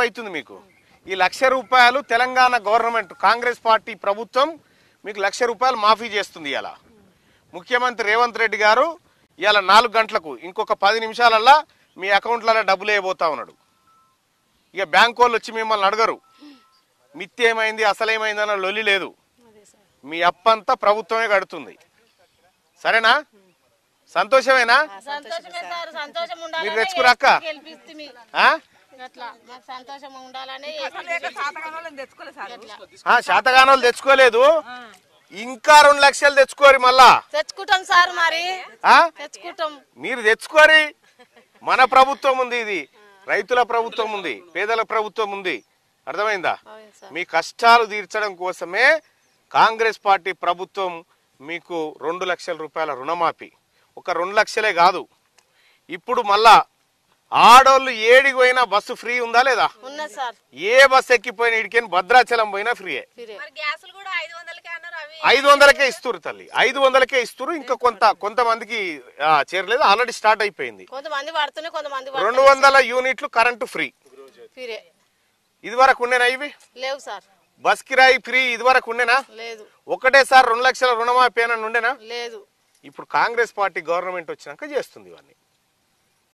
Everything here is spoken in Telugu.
అవుతుంది మీకు ఈ ₹1,00,000 తెలంగాణ గవర్నమెంట్ కాంగ్రెస్ పార్టీ ప్రభుత్వం మీకు ₹1,00,000 మాఫీ చేస్తుంది. ఇలా ముఖ్యమంత్రి రేవంత్ రెడ్డి గారు ఇలా 4 గంటలకు ఇంకొక 10 నిమిషాలల్లా మీ అకౌంట్లలో డబ్బులు వేయబోతా ఉన్నాడు. ఇక బ్యాంక్ వాళ్ళు వచ్చి మిమ్మల్ని అడగరు మిత్తి ఏమైంది అసలేమైంది అన్న లొల్లి లేదు. మీ అప్పంతా ప్రభుత్వమే కడుతుంది. సరేనా? సంతోషమేనా? మీరు తెచ్చుకురాక్క శాతగానోళ్ళు తెచ్చుకోలేదు. ఇంకా 2 లక్షలు తెచ్చుకోరు. మళ్ళా తెచ్చుకుంటాం సార్. మరి తెచ్చుకుంటాం. మీరు తెచ్చుకోరి. మన ప్రభుత్వం ఉంది, ఇది రైతుల ప్రభుత్వం ఉంది, పేదల ప్రభుత్వం ఉంది. అర్థమైందా? మీ కష్టాలు తీర్చడం కోసమే కాంగ్రెస్ పార్టీ ప్రభుత్వం మీకు ₹2,00,000 రుణమాఫీ. ఒక 2 లక్షలే కాదు, ఇప్పుడు మళ్ళా ఆడోళ్ళు ఏడికి పోయినా బస్సు ఫ్రీ ఉందా లేదా? ఏ బస్సు ఎక్కిపోయినా ఇడికని భద్రాచలం పోయినా ఫ్రీయే. 500కే ఇస్తురు తల్లి, 500కే ఇస్తురు. ఇంకా కొంతమందికి చేరలేదు, ఆల్రెడీ స్టార్ట్ అయిపోయింది. 200 యూనిట్లు కరెంటు ఫ్రీ. ఇది వరకు ఉండేనా? ఇవి లేవు సార్. బస్ కిరాయి ఫ్రీ ఇది వరకు ఉండేనా? లేదు. ఒకటేసారి 2 లక్షల రుణమాఫీ అని ఉండేనా? లేదు. ఇప్పుడు కాంగ్రెస్ పార్టీ గవర్నమెంట్ వచ్చినాక చేస్తుంది ఇవన్నీ.